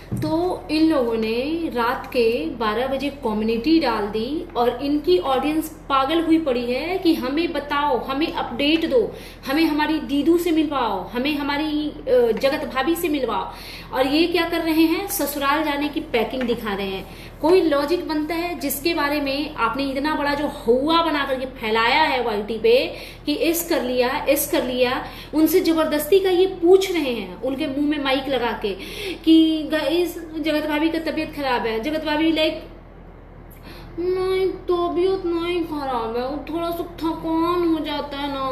तो इन लोगों ने रात के 12 बजे कम्युनिटी डाल दी और इनकी ऑडियंस पागल हुई पड़ी है कि हमें बताओ, हमें अपडेट दो, हमें हमारी दीदू से मिलवाओ, हमें हमारी जगत भाभी से मिलवाओ। और ये क्या कर रहे हैं, ससुराल जाने की पैकिंग दिखा रहे हैं। कोई लॉजिक बनता है जिसके बारे में आपने इतना बड़ा जो हुआ बना करके फैलाया है वाईटी पे कि इस कर लिया, उनसे जबरदस्ती का ये पूछ रहे हैं उनके मुंह में माइक लगा के कि गाइस जगत भाभी का तबीयत खराब है। जगत भाभी लाइक नहीं, तबीयत नहीं खराब है, वो थोड़ा सा थकान हो जाता है ना,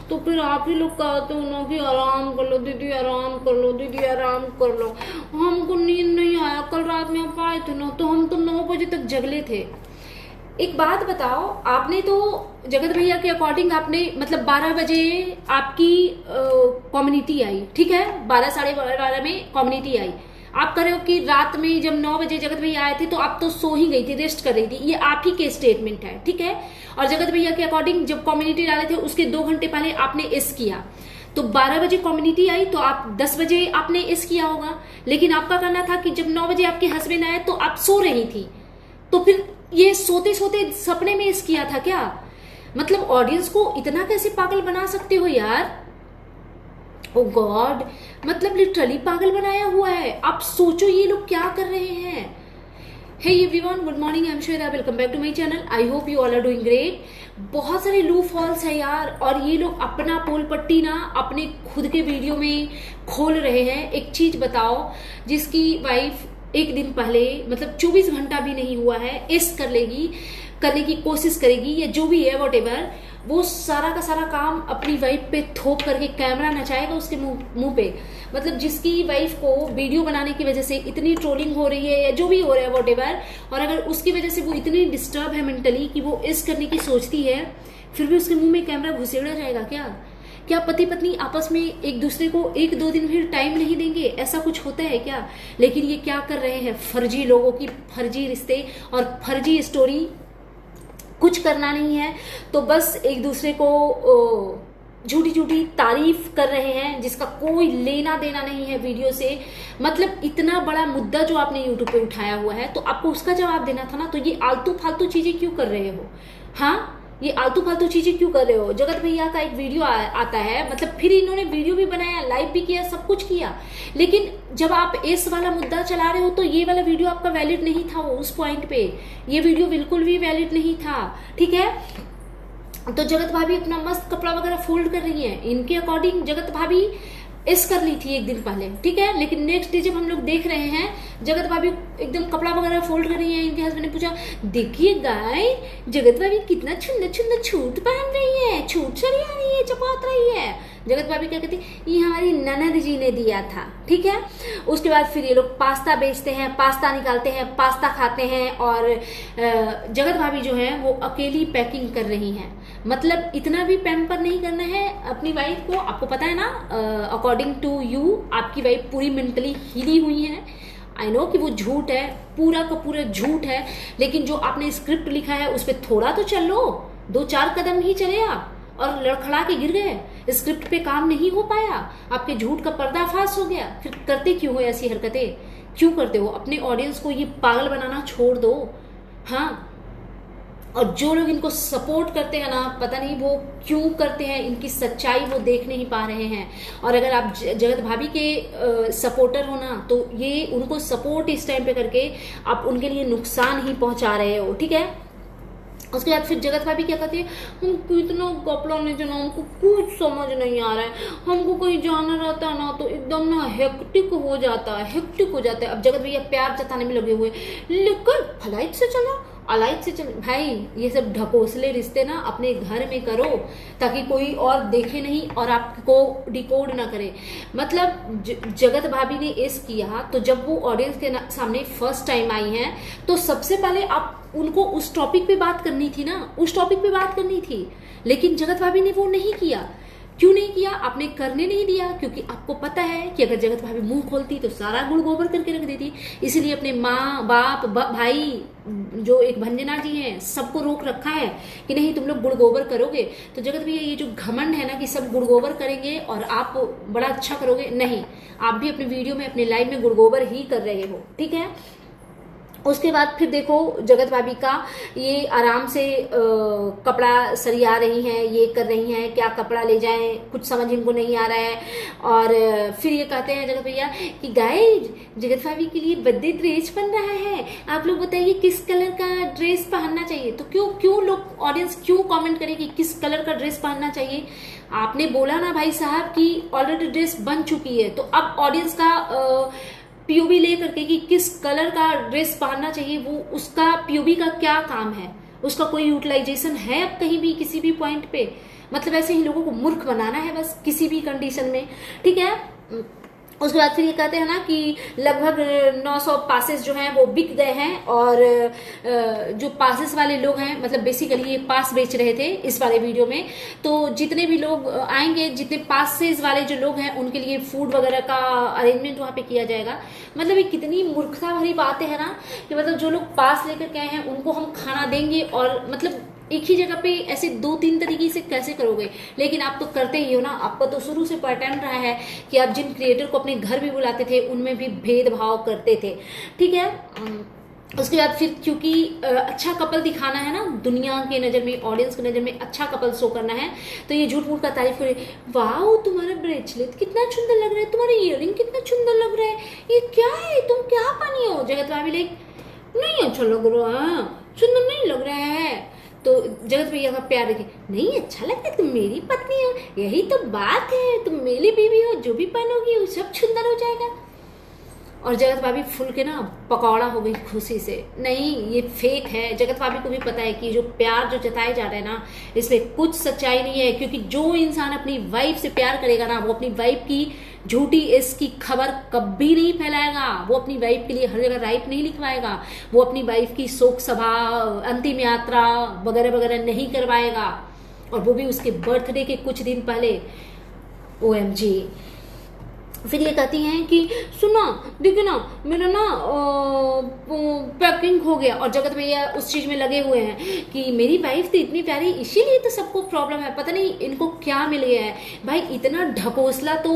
तो फिर आप ही लोग कहते हो ना कि आराम कर लो दीदी, आराम कर लो दीदी, आराम कर लो। हमको नींद नहीं आया, कल रात में आप आए थे ना तो हम तो 9 बजे तक जगले थे। एक बात बताओ, आपने तो जगत भैया के अकॉर्डिंग आपने मतलब 12 बजे आपकी कम्युनिटी आई, ठीक है, 12 साढ़े 12 में कम्युनिटी आई। आप कह रहे हो कि रात में जब 9 बजे जगत भैया आए थे तो आप तो सो ही गई थी, रेस्ट कर रही थी। ये आप ही के स्टेटमेंट है, ठीक है। और जगत भैया के अकॉर्डिंग जब कम्युनिटी डाले थे उसके 2 घंटे पहले आपने इस किया, तो 12 बजे कम्युनिटी आई तो आप 10 बजे आपने इस किया होगा। लेकिन आपका कहना था कि जब 9 बजे आपके हस्बैंड आए तो आप सो रही थी, तो फिर ये सोते सोते सपने में इस किया था क्या? मतलब ऑडियंस को इतना कैसे पागल बना सकते हो यार? ओ गॉड, मतलब लिटरली पागल बनाया हुआ है। आप सोचो ये लोग क्या कर रहे हैं। Hey everyone, good morning, I am Shweta, welcome back to my channel. I hope you all are doing great. बहुत सारे लू फॉल्स है यार, और ये लोग अपना पोल पट्टी ना अपने खुद के वीडियो में खोल रहे हैं। एक चीज बताओ, जिसकी वाइफ एक दिन पहले मतलब 24 घंटा भी नहीं हुआ है इस करने की कोशिश करेगी या जो भी है व्हाटएवर, वो सारा का सारा काम अपनी वाइफ पे थोप करके कैमरा नचाएगा उसके मुंह पे। मतलब जिसकी वाइफ को वीडियो बनाने की वजह से इतनी ट्रोलिंग हो रही है या जो भी हो रहा है व्हाटएवर, और अगर उसकी वजह से वो इतनी डिस्टर्ब है मेंटली कि वो इस करने की सोचती है, फिर भी उसके मुंह में कैमरा घुसेड़ा जाएगा क्या पति पत्नी आपस में एक दूसरे को 1-2 दिन भी टाइम नहीं देंगे? ऐसा कुछ होता है क्या? लेकिन ये क्या कर रहे हैं, फर्जी लोगों की फर्जी रिश्ते और फर्जी स्टोरी। कुछ करना नहीं है तो बस एक दूसरे को झूठी झूठी तारीफ कर रहे हैं जिसका कोई लेना देना नहीं है वीडियो से। मतलब इतना बड़ा मुद्दा जो आपने यूट्यूब पे उठाया हुआ है तो आपको उसका जवाब देना था ना। तो ये आलतू फालतू चीजें क्यों कर रहे हो? हाँ, ये आलतू फालतू चीजें क्यों कर रहे हो? जगत भैया का एक वीडियो आता है, मतलब फिर इन्होंने वीडियो भी बनाया, लाइव भी किया, सब कुछ किया, लेकिन जब आप इस वाला मुद्दा चला रहे हो तो ये वाला वीडियो आपका वैलिड नहीं था। वो उस पॉइंट पे ये वीडियो बिल्कुल भी वैलिड नहीं था, ठीक है। तो जगत भाभी अपना मस्त कपड़ा वगैरह फोल्ड कर रही है। इनके अकॉर्डिंग जगत भाभी इस कर ली थी एक दिन पहले, ठीक है, लेकिन नेक्स्ट डे जब हम लोग देख रहे हैं जगत भाभी एकदम कपड़ा वगैरह फोल्ड कर रही है। इनके हस्बैंड ने पूछा, देखिए गाय, जगत भाभी कितना सुंदर छूट पहन रही है, छूट चली आ रही है, चपात रही है। जगत भाभी क्या कहती, ये हमारी ननद जी ने दिया था, ठीक है। उसके बाद फिर ये लोग पास्ता बेचते हैं, पास्ता निकालते हैं, पास्ता खाते हैं, और जगत भाभी जो है वो अकेली पैकिंग कर रही हैं। मतलब इतना भी पैम्पर नहीं करना है अपनी वाइफ को। आपको पता है ना, अकॉर्डिंग टू यू आपकी वाइफ पूरी मेंटली हिली हुई है। आई नो कि वो झूठ है, पूरा का पूरा झूठ है, लेकिन जो आपने स्क्रिप्ट लिखा है उस पर थोड़ा तो चल लो, 2-4 कदम ही चले आप और लड़खड़ा के गिर गए। स्क्रिप्ट पे काम नहीं हो पाया, आपके झूठ का पर्दाफाश हो गया। फिर करते क्यों हो ऐसी हरकतें? क्यों करते हो? अपने ऑडियंस को ये पागल बनाना छोड़ दो। हाँ, और जो लोग इनको सपोर्ट करते हैं ना, पता नहीं वो क्यों करते हैं, इनकी सच्चाई वो देख नहीं पा रहे हैं। और अगर आप जगत भाभी के सपोर्टर हो ना, तो ये उनको सपोर्ट इस टाइम पे करके आप उनके लिए नुकसान ही पहुंचा रहे हो, ठीक है। उसके बाद फिर जगत भाभी क्या कहती है, हम कितना कपड़ा नहीं जाना, हमको कुछ समझ नहीं आ रहा है, हमको कहीं जाना रहता है ना तो एकदम ना हेक्टिक हो जाता है। अब जगत भैया प्यार जताने में लगे हुए, लेकिन फ्लाइट से चला, अलाइट से चल। भाई ये सब ढकोसले रिश्ते ना अपने घर में करो ताकि कोई और देखे नहीं और आपको डिकोड ना करे। मतलब जगत भाभी ने इस किया तो जब वो ऑडियंस के सामने फर्स्ट टाइम आई हैं तो सबसे पहले आप उनको उस टॉपिक पे बात करनी थी ना, उस टॉपिक पे बात करनी थी, लेकिन जगत भाभी ने वो नहीं किया। क्यों नहीं किया? आपने करने नहीं दिया, क्योंकि आपको पता है कि अगर जगत भाभी मुंह खोलती तो सारा गुड़ गोबर करके रख देती। इसीलिए अपने माँ बाप भाई जो एक भंजना जी हैं सबको रोक रखा है कि नहीं तुम लोग गुड़ गोबर करोगे। तो जगत भैया ये जो घमंड है ना कि सब गुड़ गोबर करेंगे और आप बड़ा अच्छा करोगे, नहीं, आप भी अपने वीडियो में अपने लाइव में गुड़ गोबर ही कर रहे हो, ठीक है। उसके बाद फिर देखो जगत भाभी का ये आराम से कपड़ा सरिया रही हैं, ये कर रही हैं, क्या कपड़ा ले जाएं कुछ समझ इनको नहीं आ रहा है। और फिर ये कहते हैं जगत भैया कि गाइस जगत भाभी के लिए बर्थडे ड्रेस बन रहा है, आप लोग बताइए किस कलर का ड्रेस पहनना चाहिए। तो क्यों लोग ऑडियंस क्यों कॉमेंट करे कि किस कलर का ड्रेस पहनना चाहिए? आपने बोला ना भाई साहब कि ऑलरेडी ड्रेस बन चुकी है, तो अब ऑडियंस का पीओवी ले करके कि किस कलर का ड्रेस पहनना चाहिए, वो उसका पीओवी का क्या काम है, उसका कोई यूटिलाइजेशन है अब कहीं भी किसी भी पॉइंट पे? मतलब ऐसे ही लोगों को मूर्ख बनाना है बस किसी भी कंडीशन में, ठीक है। उसके बाद फिर ये कहते हैं ना कि लगभग 900 पासेस जो हैं वो बिक गए हैं, और जो पासेस वाले लोग हैं मतलब बेसिकली ये पास बेच रहे थे इस वाले वीडियो में, तो जितने भी लोग आएंगे, जितने पासेस वाले जो लोग हैं उनके लिए फूड वगैरह का अरेंजमेंट वहाँ पे किया जाएगा। मतलब ये कितनी मूर्खता भरी बातें है ना कि मतलब जो लोग पास लेकर गए हैं उनको हम खाना देंगे, और मतलब एक ही जगह पे ऐसे 2-3 तरीके से कैसे करोगे? लेकिन आप तो करते ही हो ना, आपका तो शुरू से पैटर्न रहा है कि आप जिन क्रिएटर को अपने घर भी बुलाते थे उनमें भी भेदभाव करते थे, ठीक है। उसके बाद फिर क्योंकि अच्छा कपल दिखाना है ना दुनिया के नजर में, ऑडियंस की नजर में अच्छा कपल शो करना है, तो ये झूठ मूठ का तारीफ करे, वाह तुम्हारा ब्रेसलेट कितना सुंदर लग रहा है, तुम्हारा इयररिंग कितना सुंदर लग रहा है, ये क्या है, तुम क्या पहनी हो? जगत भाभी लाइक नहीं अच्छा लग रहा है, सुंदर नहीं लग रहा है। तो जगत भैया का प्यार देखे, नहीं अच्छा लगता है, तुम मेरी पत्नी हो, यही तो बात है, तुम मेरी बीवी हो, जो भी पहनोगी वो सब सुंदर हो जाएगा। और जगत भाभी फुल के ना पकौड़ा हो गई खुशी से। नहीं ये फेक है, जगत भाभी को भी पता है कि जो प्यार जो जताए जा रहे हैं ना इसमें कुछ सच्चाई नहीं है, क्योंकि जो इंसान अपनी वाइफ से प्यार करेगा ना वो अपनी वाइफ की झूठी इसकी खबर कभी नहीं फैलाएगा, वो अपनी वाइफ के लिए हर जगह राइट नहीं लिखवाएगा, वो अपनी वाइफ की शोक सभा, अंतिम यात्रा वगैरह वगैरह नहीं करवाएगा, और वो भी उसके बर्थडे के कुछ दिन पहले। OMG। फिर ये कहती हैं कि सुना देखो ना मेरा ना पैकिंग हो गया, और जगत भैया उस चीज में लगे हुए हैं कि मेरी वाइफ तो इतनी प्यारी, इसीलिए तो सबको प्रॉब्लम है, पता नहीं इनको क्या मिल गया है। भाई इतना ढकोसला तो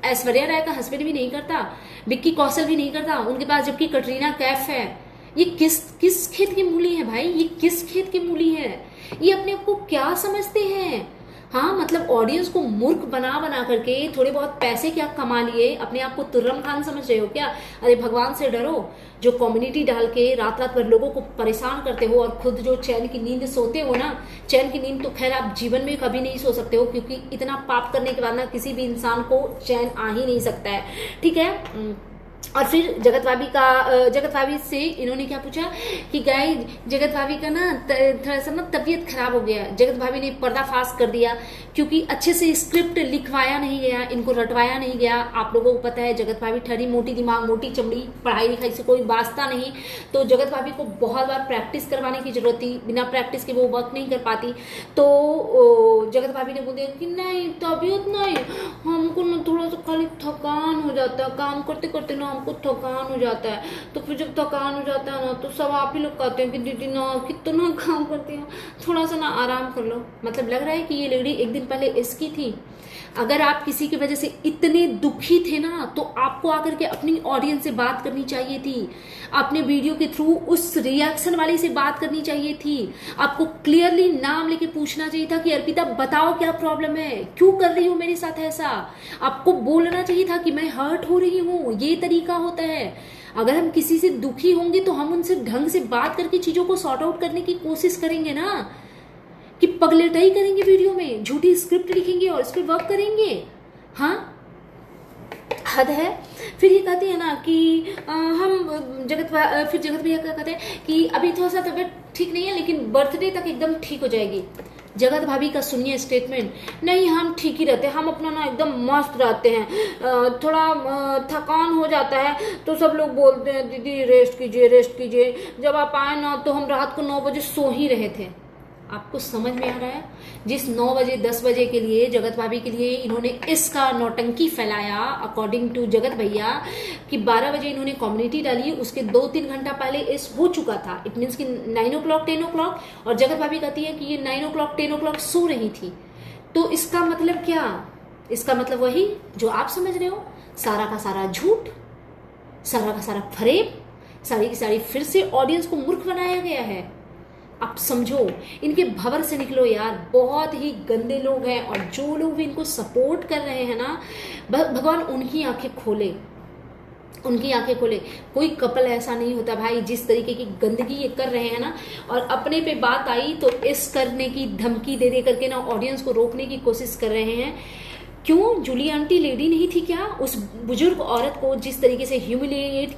ऐश्वर्या राय का हस्बैंड भी नहीं करता, विक्की कौशल भी नहीं करता उनके पास, जबकि कटरीना कैफ है। ये किस खेत की मूली है भाई, ये किस खेत की मूली है? ये अपने आप को क्या समझते हैं? हाँ मतलब ऑडियंस को मूर्ख बना करके थोड़े बहुत पैसे क्या कमा लिए, अपने आप को तुर्रम खान समझ रहे हो क्या? अरे भगवान से डरो, जो कम्युनिटी डाल के रात रात भर लोगों को परेशान करते हो और खुद जो चैन की नींद सोते हो ना, चैन की नींद तो खैर आप जीवन में कभी नहीं सो सकते हो, क्योंकि इतना पाप करने के बाद ना किसी भी इंसान को चैन आ ही नहीं सकता है, ठीक है। और फिर जगत भाभी से इन्होंने क्या पूछा कि गाइस जगत भाभी का ना थोड़ा सा ना तबीयत खराब हो गया। जगत भाभी ने पर्दाफाश कर दिया क्योंकि अच्छे से स्क्रिप्ट लिखवाया नहीं गया, इनको रटवाया नहीं गया। आप लोगों को पता है जगत भाभी ठहरी मोटी दिमाग मोटी चमड़ी, पढ़ाई लिखाई से कोई वास्ता नहीं, तो जगत भाभी को बहुत बार प्रैक्टिस करवाने की जरूरत थी, बिना प्रैक्टिस के वो वर्क नहीं कर पाती। तो जगत भाभी ने बोल दिया कि नहीं तबीयत नहीं, हमको ना थोड़ा सा खाली थकान हो जाता है, काम करते करते ना हमको थकान हो जाता है। तो फिर जब थकान हो जाता है ना तो सब आप ही लोग कहते हैं कि दीदी ना कितना काम करती हो, थोड़ा सा ना आराम कर लो। मतलब लग रहा है कि ये लेडी एक दिन पहले इसकी थी। अगर आप किसी की वजह से इतने दुखी थे ना तो आपको आकर के अपनी ऑडियंस से बात करनी चाहिए थी, अपने वीडियो के थ्रू उस रिएक्शन वाली से बात करनी चाहिए थी, आपको क्लियरली नाम लेके पूछना चाहिए था कि अर्पिता बताओ क्या प्रॉब्लम है, क्यों कर रही हो मेरे साथ ऐसा। आपको बोलना चाहिए था कि मैं हर्ट हो रही हूँ, ये तरीका होता है। अगर हम किसी से दुखी होंगे तो हम उनसे ढंग से बात करके चीजों को सॉर्ट आउट करने की कोशिश करेंगे ना, कि पगलेटाई करेंगे वीडियो में, झूठी स्क्रिप्ट लिखेंगे और इस पर वर्क करेंगे। हाँ हद है। फिर ये कहती है ना कि हम फिर जगत भैया क्या कहते हैं कि अभी थोड़ा सा तबियत ठीक नहीं है लेकिन बर्थडे तक एकदम ठीक हो जाएगी। जगत भाभी का सुनिए स्टेटमेंट, नहीं हम ठीक ही रहते हैं, हम अपना ना एकदम मस्त रहते हैं, थोड़ा थकान हो जाता है तो सब लोग बोलते हैं दीदी रेस्ट कीजिए रेस्ट कीजिए। जब आप आए ना तो हम रात को 9 बजे सो ही रहे थे। आपको समझ में आ रहा है? जिस 9 बजे 10 बजे के लिए जगत भाभी के लिए इन्होंने इसका नौटंकी फैलाया, अकॉर्डिंग टू जगत भैया, कि 12 बजे इन्होंने कम्युनिटी डाली, उसके 2-3 घंटा पहले इस हो चुका था। इट मीन्स कि 9 o'clock 10 o'clock, और जगत भाभी कहती है कि ये 9 o'clock 10 o'clock सो रही थी। तो इसका मतलब क्या? इसका मतलब वही जो आप समझ रहे हो, सारा का सारा झूठ, सारा का सारा फरेब, सारी की सारी फिर से ऑडियंस को मूर्ख बनाया गया है। आप समझो, इनके भंवर से निकलो यार, बहुत ही गंदे लोग हैं। और जो लोग भी इनको सपोर्ट कर रहे हैं ना, भगवान उनकी आंखें खोले, उनकी आंखें खोले। कोई कपल ऐसा नहीं होता भाई जिस तरीके की गंदगी ये कर रहे हैं ना। और अपने पे बात आई तो इस करने की धमकी दे दे करके ना ऑडियंस को रोकने की कोशिश कर रहे हैं। क्यों? जूली आंटी लेडी नहीं थी क्या? उस बुजुर्ग औरत को जिस तरीके से ह्यूमिलिएट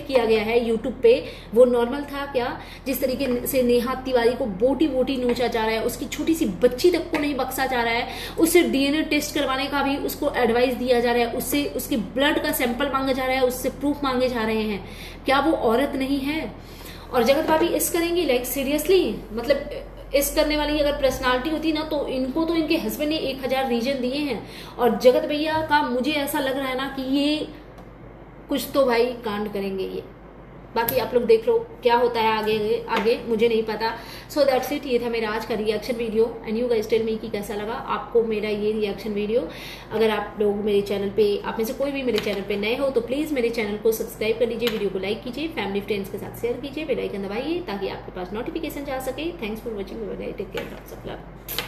किया गया है यूट्यूब पे, वो नॉर्मल था क्या? जिस तरीके से नेहा तिवारी को बोटी बोटी नोचा जा रहा है, उसकी छोटी सी बच्ची तक को नहीं बख्शा जा रहा है, उससे डीएनए टेस्ट करवाने का भी उसको एडवाइस दिया जा रहा है, उससे उसके ब्लड का सैंपल मांगा जा रहा है, उससे प्रूफ मांगे जा रहे हैं। क्या वो औरत नहीं है? और जगत भाभी इस करेंगी? लाइक सीरियसली, मतलब इस करने वाली अगर पर्सनालिटी होती ना, तो इनको तो इनके हस्बैंड ने 1000 रीजन दिए हैं। और जगत भैया का मुझे ऐसा लग रहा है ना कि ये कुछ तो भाई कांड करेंगे ये। बाकी आप लोग देख लो क्या होता है आगे आगे, मुझे नहीं पता। सो दैट्स इट, ये था मेरा आज का reaction video. And you guys tell me कि कैसा लगा आपको मेरा ये रिएक्शन वीडियो। अगर आप लोग मेरे चैनल पे, आप में से कोई भी मेरे चैनल पे नए हो तो प्लीज़ मेरे चैनल को सब्सक्राइब कर लीजिए, वीडियो को लाइक कीजिए, फैमिली फ्रेंड्स के साथ शेयर कीजिए, बेल आइकन दबाइए ताकि आपके पास नोटिफिकेशन जा सके। Thanks for watching, take care, lots of love.